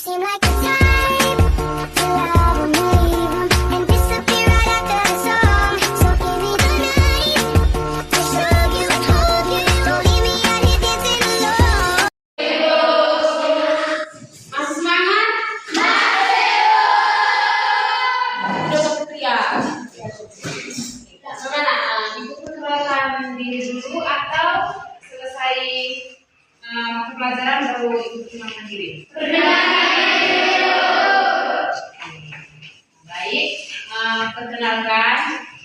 seem like the type to love or leave and disappear right after the song. So give me the night to show you and hold you. Don't leave me out here dancing alone. Masih semangat? Udah berteriak. Bagaimana? Ibu perkenalkan diri dulu atau selesai pelajaran baru ibu perkenalkan diri? Baik, perkenalkan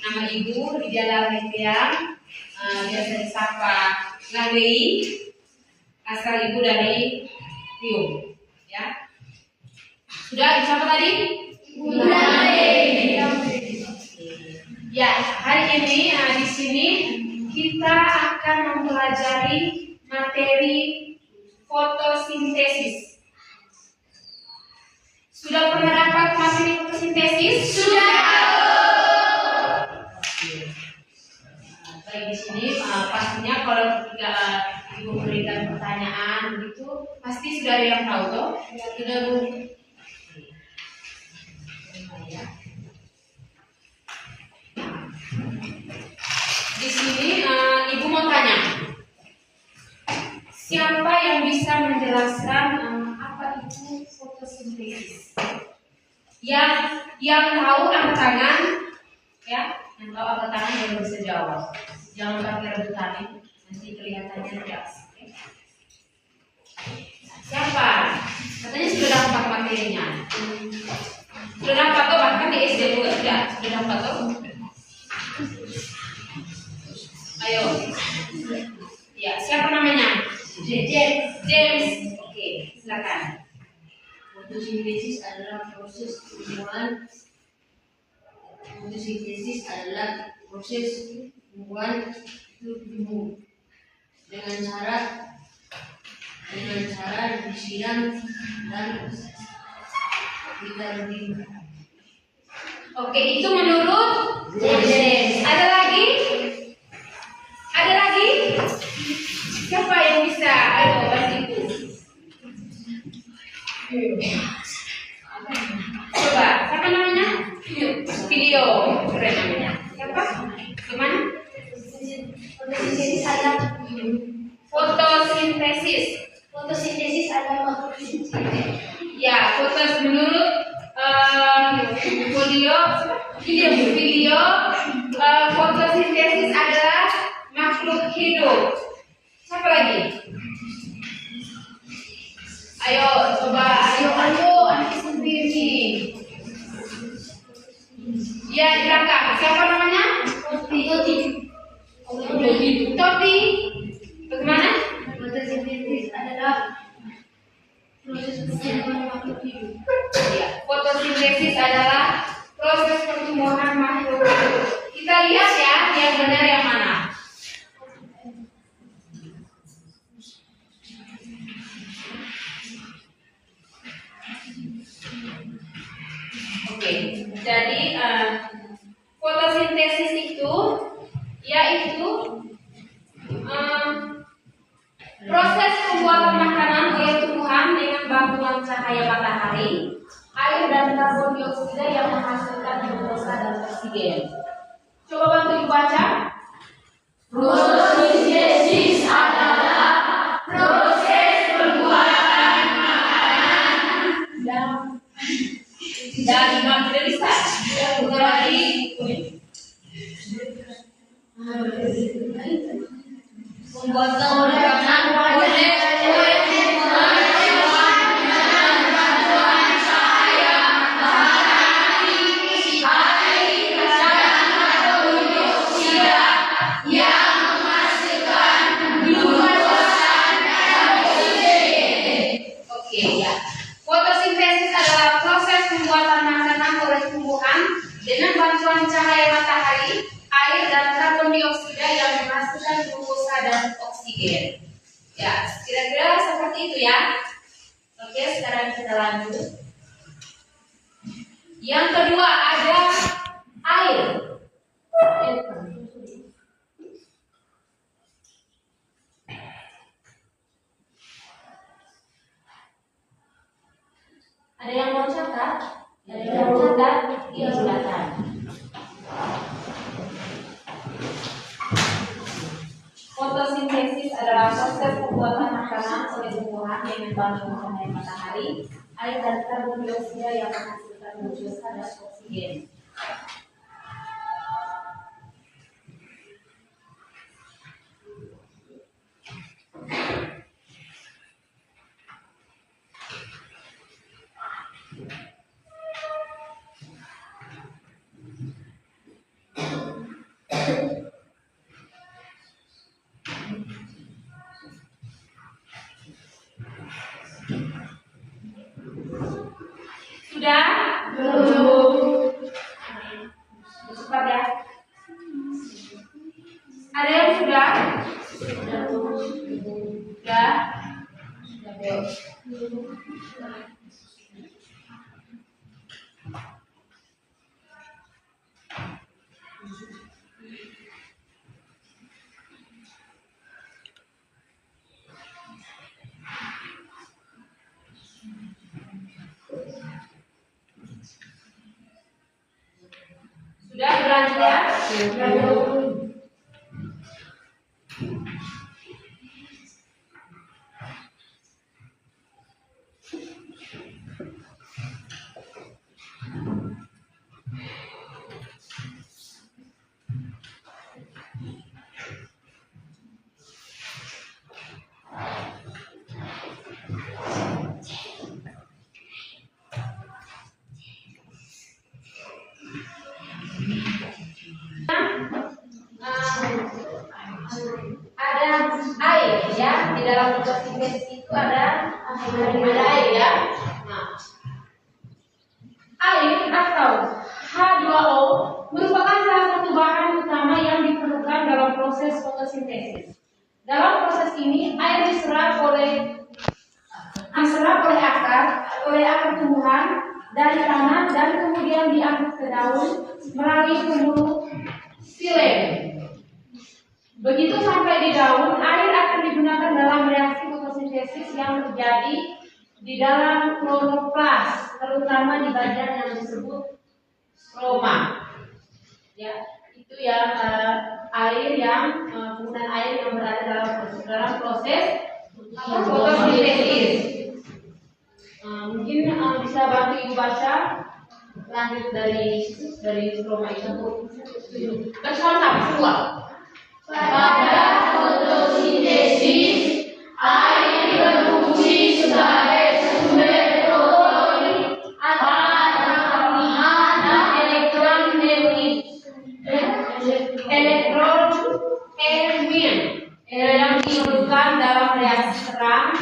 nama ibu Lydia Laletiang, biasa disapa Lalei, asal ibu dari Riau, ya. Sudah siapa tadi? Ya, hari ini di sini kita akan mempelajari materi fotosintesis. Sudah pernah dapat materi fotosintesis? Sudah. Baik, di sini pastinya kalau ketika ibu berikan pertanyaan begitu, pasti sudah ada yang tahu toh? Sudah Bu. Di sini ibu mau tanya, siapa yang bisa menjelaskan apa itu fotosintesis? Yang tahu angkat tangan, ya, yang tahu angkat tangan yang bisa jawab. Jangan pakai rebutan, nanti kelihatannya jelas. Okay? Siapa? Katanya sudah dapat materinya. Sudah dapat tuh, bahkan di SD juga sudah dapat tuh. Ayo. Ya, siapa namanya? James. Oke, silakan. Fotosintesis adalah proses tumbuhan tumbuh dengan cara disiram dan ditaruh. Oke, itu menurut James. Ada lagi? Siapa yang bisa? Ayo, bantu. Coba, siapa namanya? Video. Keren namanya. Siapa? Gimana? Fotosintesis adalah makhluk hidup. Ya, menurut video fotosintesis adalah makhluk hidup. Siapa lagi? Ayo, coba, anak sendiri. Ya, di belakang. Siapa namanya? Toti. Bagaimana? Fotosintesis adalah proses pertumbuhan makhluk hidup. Ya, fotosintesis adalah proses pertumbuhan makhluk hidup. Kita lihat ya, yang benar yang mana. Oke, jadi fotosintesis itu yaitu proses pembuatan makanan oleh tumbuhan dengan bantuan cahaya matahari, air dan karbon dioksida yang menghasilkan glukosa dan oksigen. Coba bantu dibaca. Fotosintesis adalah proses pembuatan makanan Dari materi dari pembuatan makanan oleh bantuan cahaya matahari, air dan karbon dioksida yang menghasilkan glukosa dan oksigen. Oke, ya. Fotosintesis adalah proses pembuatan makanan oleh tumbuhan dengan bantuan cahaya matahari, air dan karbon dioksida yang menghasilkan glukosa dan oksigen. Ya, kira-kira seperti itu ya. Oke, sekarang kita lanjut. Yang kedua ada air. Ada yang mau catat? Ada yang mau catat? Ya, silakan. Fotosintesis adalah proses pembuatan makanan oleh tumbuhan yang dibantu cahaya matahari, air dan karbon dioksida yang menghasilkan glukosa dan oksigen. Sudah? Belum. Cepat ya. Ada yang sudah? Sudah. Sudah. Sudah berlanjut ya? Belum. Ada air ya, di dalam fotosintesis itu ada air ya. Nah, air atau H2O merupakan salah satu bahan utama yang diperlukan dalam proses fotosintesis. Dalam proses ini air diserap oleh akar tumbuhan dari tanah dan kemudian diangkut ke daun melalui pembuluh xilem. Begitu sampai di daun, air akan digunakan dalam reaksi fotosintesis yang terjadi di dalam kloroplas, terutama di bagian yang disebut stroma. Ya, itu ya air yang penggunaan air yang berada dalam proses fotosintesis. Mungkin bisa bantu ibu baca lanjut dari stroma itu. Bersama semua. Pada fotosintesis, air berfungsi sebagai sumber protein atau elektron yang diperlukan dalam reaksi terang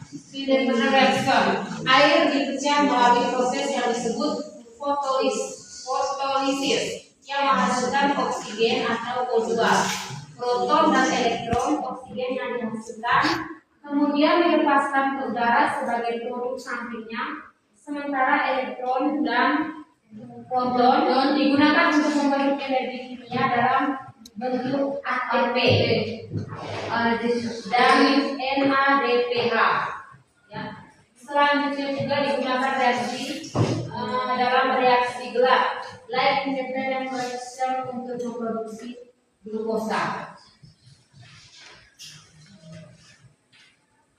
Sideman reaction. Air dipecah melalui proses yang disebut fotolisis yang menghasilkan oksigen atau O2. Proton dan elektron oksigen yang dihasilkan kemudian dilepaskan ke udara sebagai produk sampingnya, sementara elektron dan proton digunakan untuk membentuk energi kimia dalam bentuk ATP dan NADPH. Ya. Selanjutnya juga digunakan dalam reaksi gelap, light independent reaction untuk memproduksi glukosa.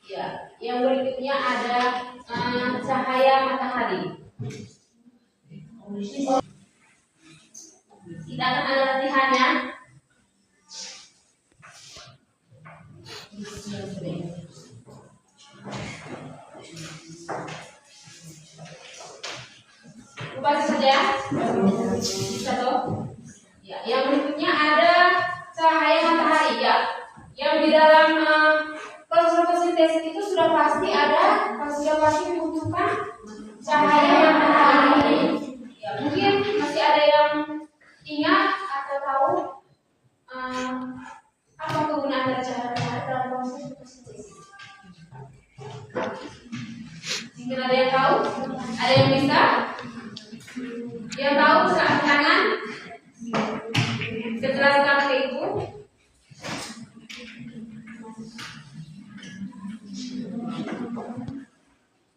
Ya, yang berikutnya ada cahaya matahari. Kita akan ada latihannya. Baca saja. Bisa toh? Ya, yang berikutnya ada cahaya matahari ya. Yang di dalam proses fotosintesis itu sudah pasti membutuhkan cahaya matahari. Ya, mungkin masih ada yang ingat atau tahu apa kegunaan dari cahaya matahari dalam proses fotosintesis? Mungkin ada yang tahu? Ada yang bisa? Yang tahu bisa angkat tangan? Jelaskan ke ibu.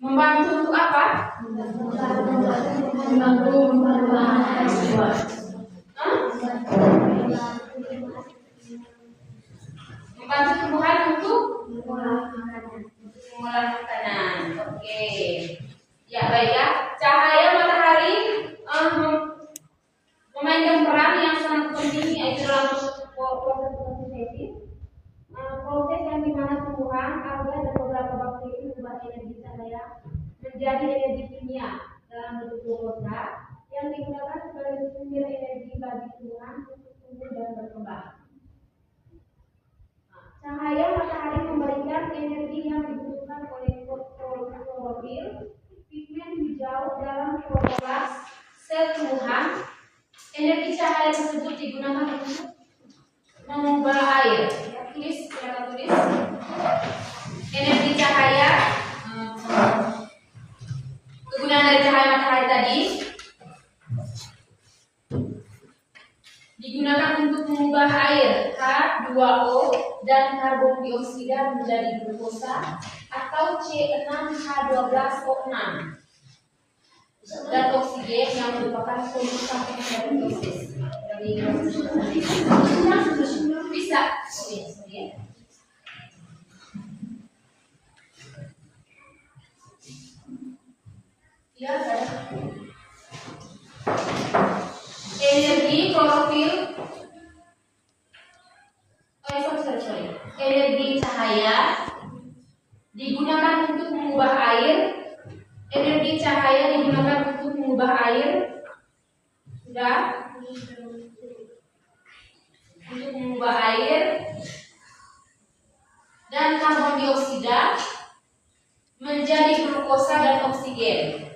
Membantu untuk apa? Membantu tumbuhan untuk mengolah makanan. Oke. Ya baik ya. Cahaya matahari memainkan peran yang sangat penting yaitu dalam proses fotosintesis. Proses yang dimana tumbuhan, alga dan beberapa bakteri mengubah energi cahaya menjadi energi kimia dalam bentuk glukosa yang digunakan sebagai sumber energi bagi tumbuhan untuk tumbuh dan berkembang. Cahaya matahari memberikan energi yang dibutuhkan oleh klorofil, pigmen hijau dalam kloroplas sel tumbuhan. Energi cahaya tersebut digunakan untuk mengubah air. Silakan tulis. Energi cahaya, kegunaan dari cahaya matahari tadi digunakan untuk mengubah air H2O dan karbon dioksida menjadi glukosa atau C6H12O6 dan oksigen yang merupakan solusi fotosintesis. Bisa. Ya, energi klorofil. Sorry. Energi cahaya digunakan untuk mengubah air. Energi cahaya digunakan untuk mengubah air. Sudah. Untuk mengubah air dan karbon dioksida menjadi glukosa dan oksigen.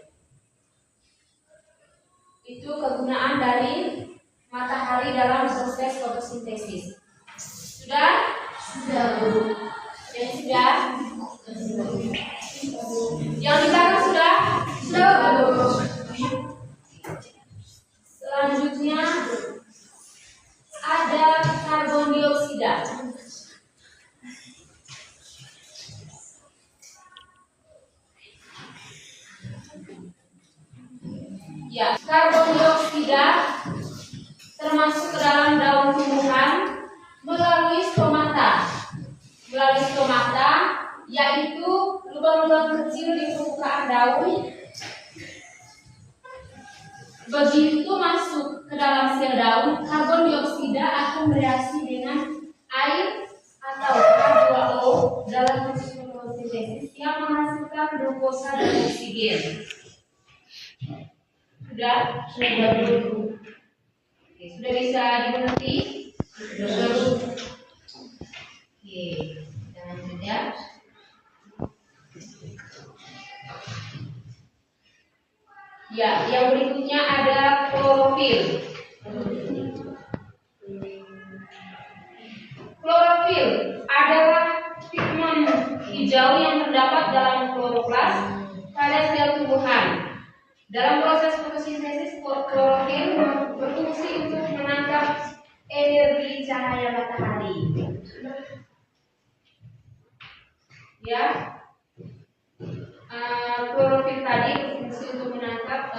Itu kegunaan dari matahari dalam proses fotosintesis. Sudah? Sudah. Yang sudah? Yang di belakang sudah? Sudah. Selanjutnya ada karbon dioksida. Ya, karbon dioksida termasuk ke dalam daun tumbuhan melalui stomata. Yaitu lubang-lubang kecil di permukaan daun. Begitu masuk ke dalam sel daun, karbon dioksida akan bereaksi dengan air atau H2O dalam proses fotosintesis yang menghasilkan glukosa dan oksigen. Sudah dulu. Oke, sudah bisa dimengerti? Sudah. Oke, kita lanjut ya. Ya, yang berikutnya ada klorofil. Klorofil adalah pigmen hijau yang terdapat dalam kloroplas pada sel tumbuhan. Dalam proses fotosintesis, klorofil berfungsi untuk menangkap energi cahaya matahari. Ya, klorofil tadi berfungsi untuk menangkap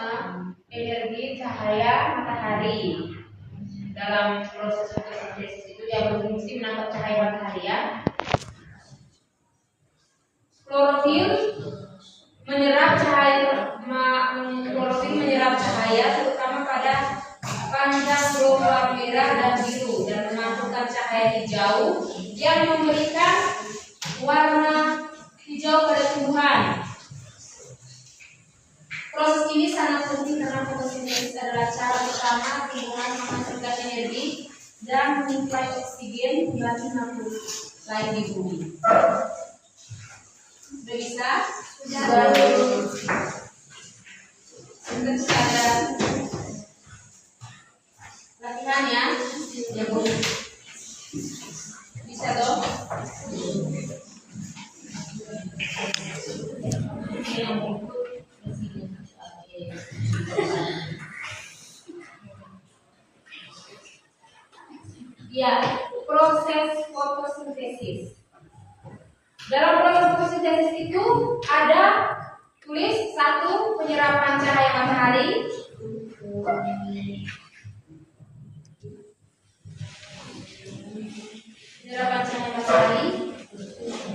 energi cahaya matahari. Dalam proses fotosintesis itu dia berfungsi menangkap cahaya matahari ya. Klorofil menyerap cahaya terutama pada panjang gelombang merah dan biru dan memantulkan cahaya hijau yang memberikan warna hijau pada tumbuhan. Proses ini sangat penting karena fotosintesis adalah cara pertama tumbuhan menghasilkan energi dan menyuplai oksigen bagi makhluk lain di bumi. Sudah bisa? Sudah. Mungkin ada latihan ya, bisa dong. Ya, proses fotosintesis. Dalam proses fotosintesis itu ada tulis 1 penyerapan matahari. Penyerapan cahaya matahari.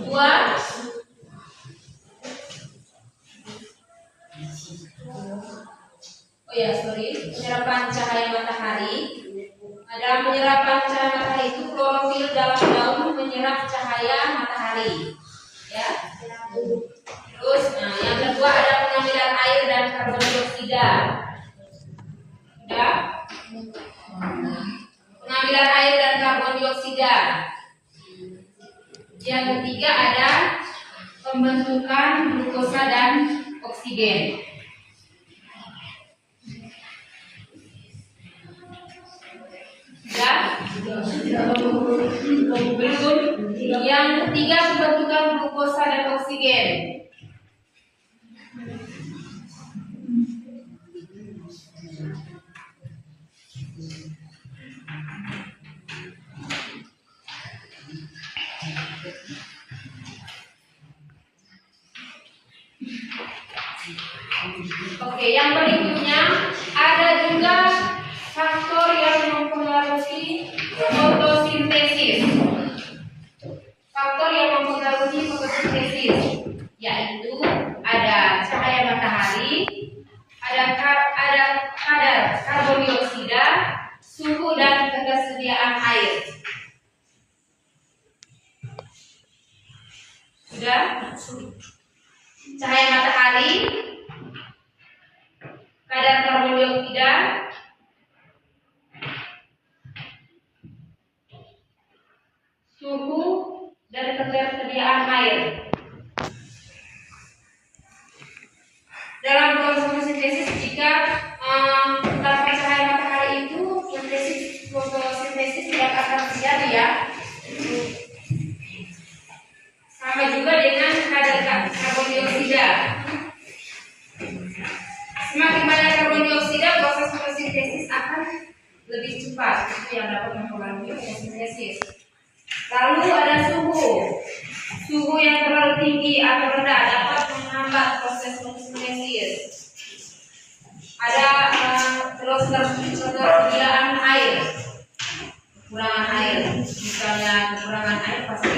2. Penyerapan cahaya matahari. Dalam penyerapan cahaya matahari itu klorofil dalam daun menyerap cahaya matahari. Ya. Terus, yang kedua ada pengambilan air dan karbon dioksida. Sudah? Pengambilan air dan karbon dioksida. Yang ketiga ada pembentukan glukosa dan oksigen. Belum. Yang ketiga pembentukan glukosa dan oksigen. Oke, yang berikutnya ada juga faktor yang mempengaruhi fotosintesis. Faktor yang mempengaruhi fotosintesis yaitu ada cahaya matahari, ada kadar karbon dioksida, suhu dan ketersediaan air. Sudah? Cahaya matahari, kadar karbon dioksida, suhu dan ketersediaan air. Dalam proses fotosintesis, jika tanpa cahaya matahari itu fotosintesis tidak akan terjadi ya. Sama juga dengan kadar karbon dioksida. Semakin banyak karbon dioksida, proses fotosintesis akan lebih cepat. Itu yang dapat mempengaruhi fotosintesis. Lalu ada suhu. Suhu yang terlalu tinggi atau rendah dapat menghambat proses fotosintesis. Ada terus ketersediaan air, kekurangan air. Misalnya kekurangan air pasti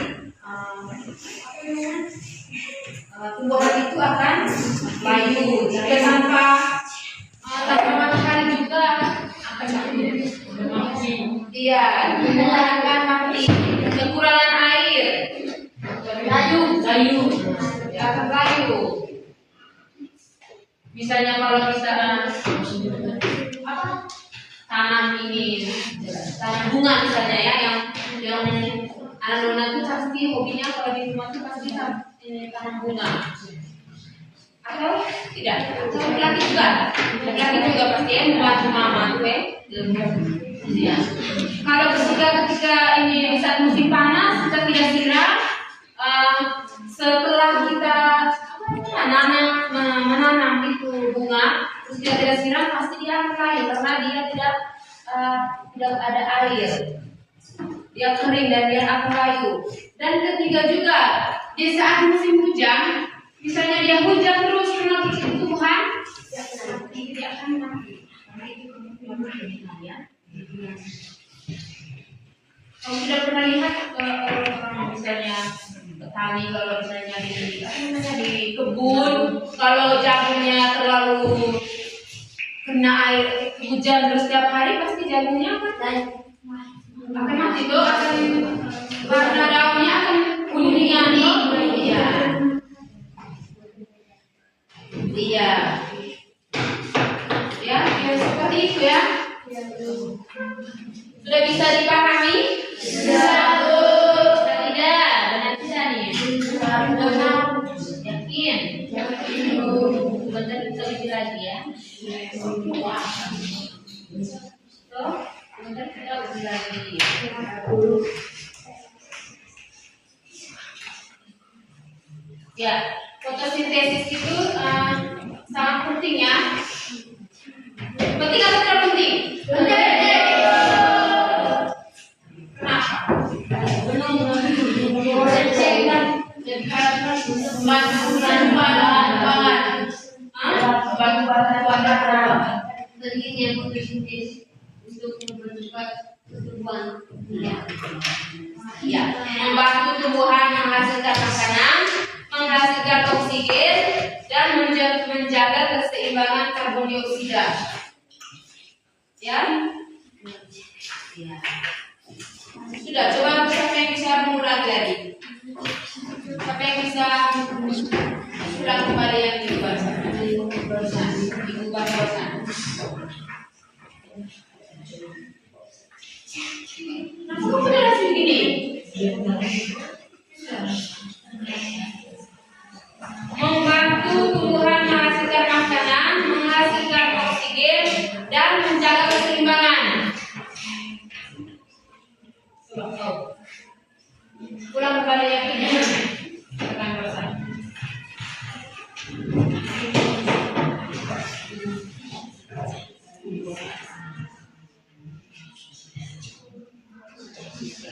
tumbuhan itu akan layu. Jika tanpa matahari juga akan mati. Iya, tumbuhan akan mati. Kekurangan air, layu, akan layu. Misalnya kalau kita tanam bunga misalnya ya, yang anak-anak itu pasti hobinya kalau di rumah itu pasti tanam bunga. Atau tidak? Atau laki juga pasti ya membantu mama tuh ya. Kalau ketika ini saat musim panas kita tidak siram, setelah kita menanam itu bunga, terus dia tidak siram pasti dia akan layu karena dia tidak ada air, dia kering dan dia akan layu. Dan ketiga juga di saat musim hujan, misalnya dia hujan terus tumbuhan, dia akan mati. Karena itu kemungkinan ya. Kamu sudah pernah lihat orang misalnya petani kalau misalnya di kebun, kalau jagungnya terlalu kena air hujan terus setiap hari pasti jagungnya akan mati tuh, akan warna daunnya akan kuningan. Iya, ya seperti itu ya. Sudah bisa dipahami? Sudah tidak? Benar tidak nih? Yakin? Bentar kita uji lagi ya. Bentar kita uji lagi. Ya, fotosintesis itu sangat penting ya. Penting atau tidak penting? Penting. Kenapa? biosintesis untuk mempercepat pertumbuhan tumbuhan. Ya, membantu tumbuhan menghasilkan makanan, menghasilkan oksigen, dan menjaga keseimbangan karbon dioksida. Ya, sudah. Coba siapa yang bisa mengulangi lagi? Siapa yang bisa ulang kembali yang dibaca? Ibu baca. Nah, kok udah langsung gini? Membantu tumbuhan menghasilkan makanan, menghasilkan oksigen, dan menjaga keseimbangan. Coba, ulang kembali yang ini.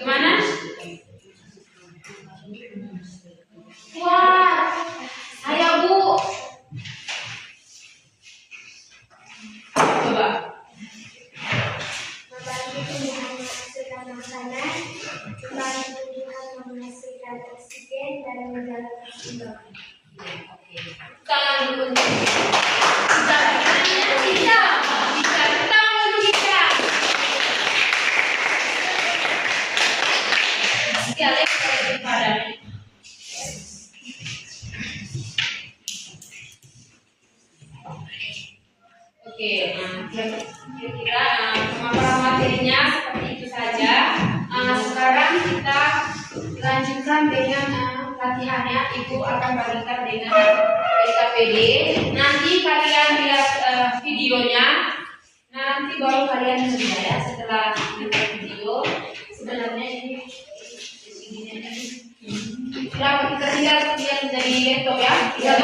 Gimana? Wah, saya Bu. Coba. Membantu tumbuhan menghasilkan makanan, membantu tumbuhan menghasilkan oksigen, dan menjaga keseimbangan. Tangan dulu. Bisa. Tangan dulu bisa. Sekali pada. Oke, kira-kira pemaparan materinya seperti itu saja. Sekarang kita lanjutkan dengan latihannya. Ibu akan bagikan dengan SKPD. Nanti kalian lihat videonya. Nanti baru kalian kerja ya. Setelah lihat video, sebenarnya ini kita tinggal lihat dari laptop ya. Bisa.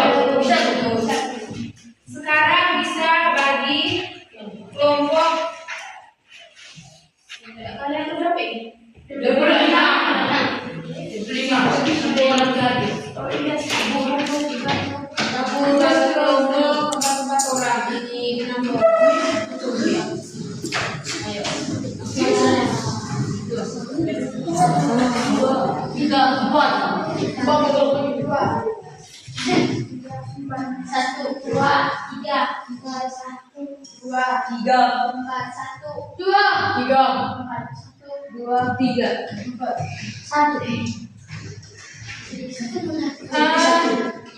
Sekarang bisa bagi kelompok. Kalian berapa ini? 25 Oh iya, 4 orang ini 6 orang. Ayo. 1, 2, 3, 4, 1, 2, 3, 4, 1, 2, 3.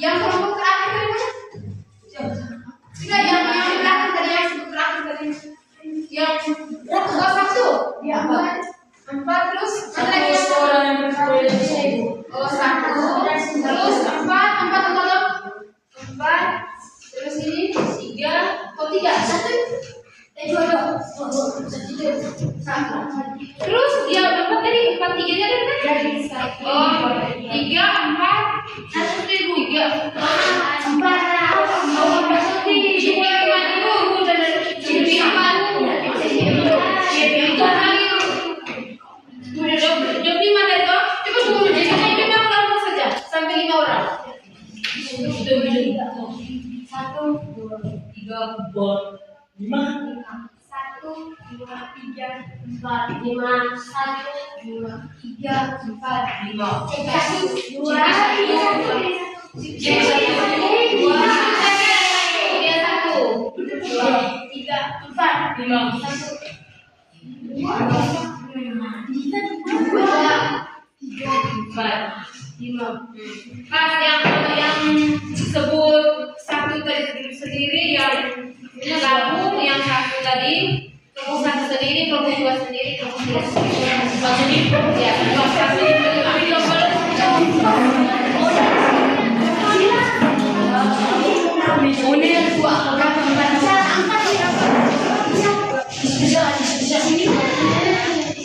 Yang kelompok terakhir tadi mana? Tidak, yang terakhir tadi, yang terakhir tadi. Yang berapa? 1. Ya, 4 terus mana lagi yang orang yang berkulit ini? 1 terus 4 total 4 terus ini 3 kok 3 1 terus dia dapat tadi 4 3 nya ada kan? Oh 3 4 1 3 4 sampai 5 orang. 1, 2, 3, 4, 5. 1, 2, 3, 4, 5. Pas yang sebut 1 tadi sendiri, yang gabung, yang 1 tadi kelompok 1 sendiri, kelompok 2 sendiri, kelompok 3 sendiri. Ya, kelompok 1 sendiri.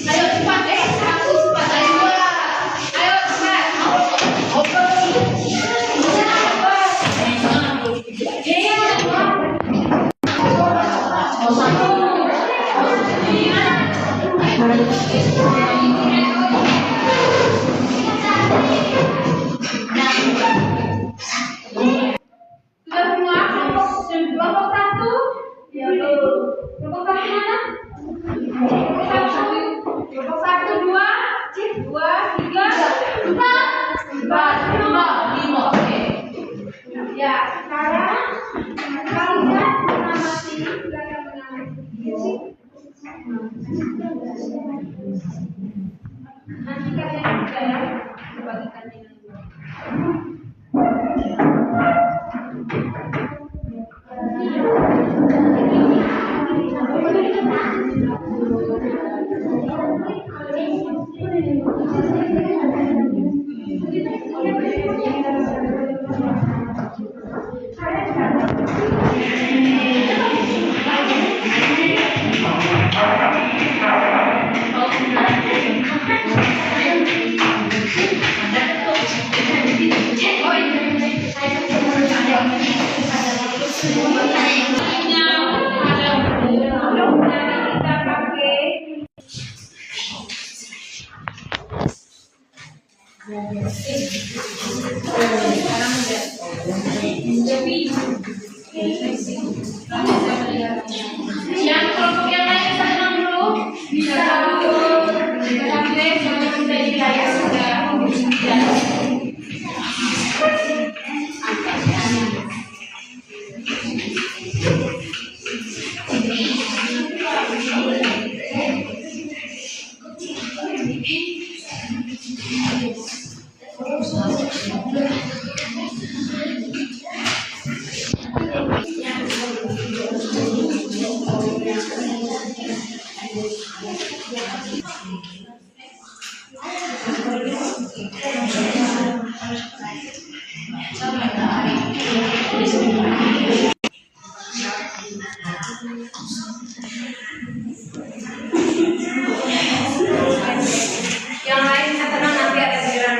Ayo cepat, 1 cepat, ayo cepat. Yang kelompok yang lain senang dulu bisa sampai sama sudah di layar sudah. Yang lain bisa tenang, nanti ada giliran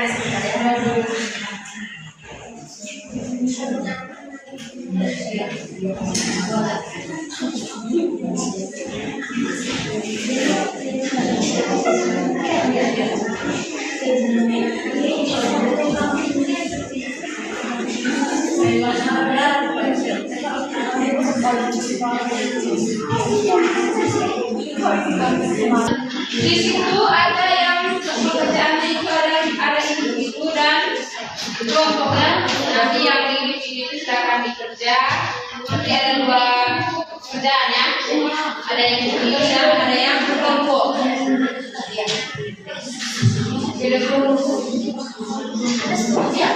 Di situ ada yang pekerjaannya itu ada individu dan kelompok kan. Nanti yang individu itu silakan bekerja. Nanti ada dua pekerjaan ya. Ada yang individu dan ada yang kelompok. Ya. Beda kelompok. Ya.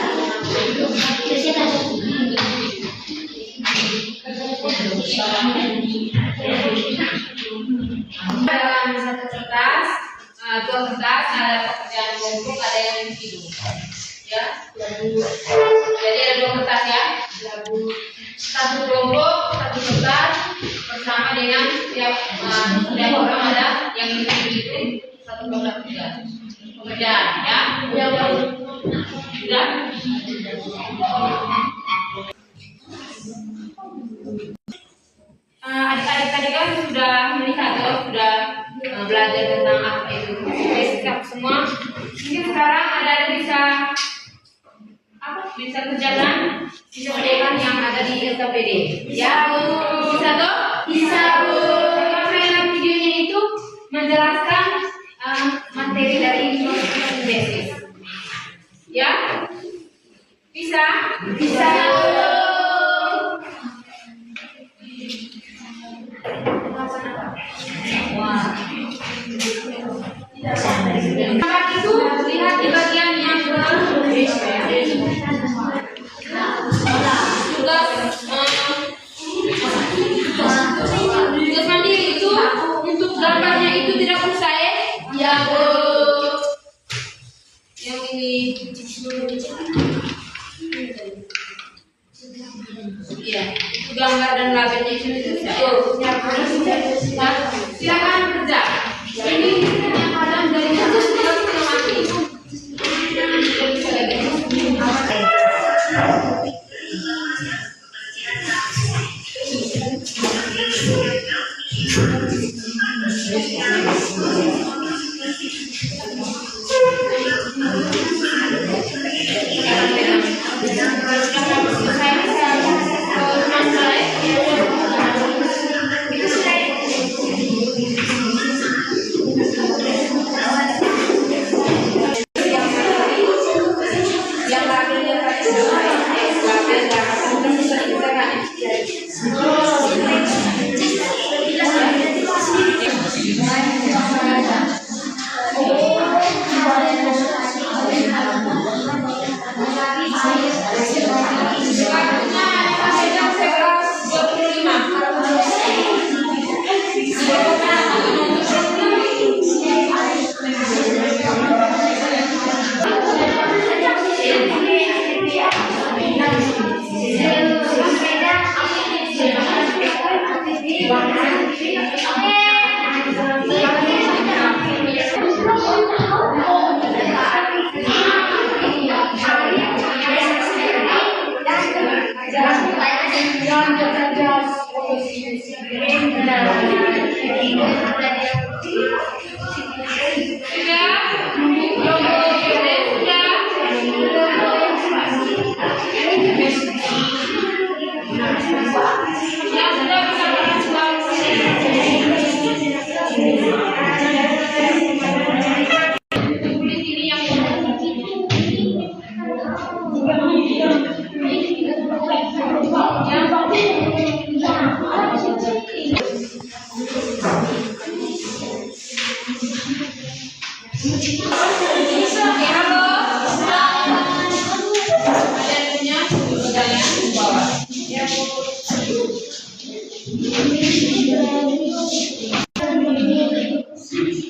Dalam satu kertas, dua kertas ada pekerjaan kelompok, ada yang individu. Ya, jadi ada dua kertas ya. Satu kelompok, satu kertas bersama dengan tiap orang ada yang individu itu satu kelompok pekerjaan ya. Sudah. Adik-adik tadi kan sudah melihat ya, sudah belajar tentang apa itu basic semua. Mungkin sekarang ada bisa bisa kerjakan yang ada di LKPD. Ya, bisa toh? Bisa, Bu. Karena videonya itu menjelaskan materi dari basic. Ya? Bisa? Bisa. Tempat itu lihat di bagian yang tugas mandiri itu untuk gambarnya itu tidak perlu saya ya yang ini ya itu gambar dan labelnya itu silakan kerja. Ini yang kadang dari atas kita mati.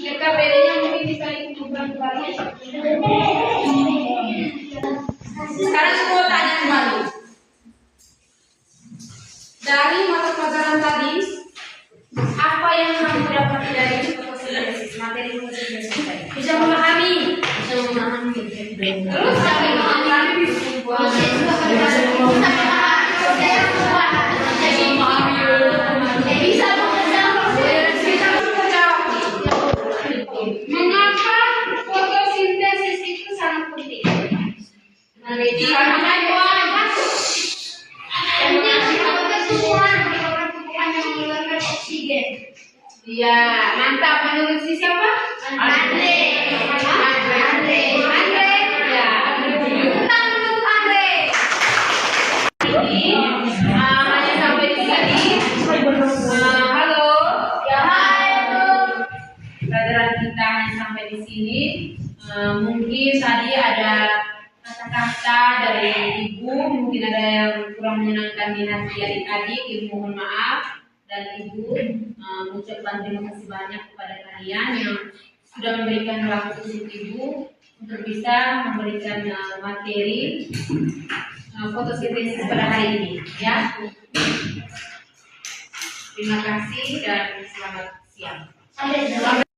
PKPD-nya mungkin bisa dikumpulkan kembali. Sekarang semua tanya kembali. Dari mata pelajaran tadi, apa yang kamu dapat dari fotosintesis, materi fotosintesis tadi? Bisa memahami. Terus sampai memahami mengapa fotosintesis itu sangat penting? Iya, mantap. Menurut si siapa? Andre. Ya, tentang menurut Andre. Ini hanya sampai di sini. Halo. Ya, halo. Pelajaran kita hanya sampai di sini. Mungkin tadi ada kata-kata dari ibu, mungkin ada yang kurang menyenangkan di hati adik-adik. Ibu mohon maaf. Dan ibu mengucapkan terima kasih banyak kepada kalian yang sudah memberikan waktu untuk ibu untuk bisa memberikan materi fotosintesis pada hari ini, ya. Terima kasih dan selamat siang.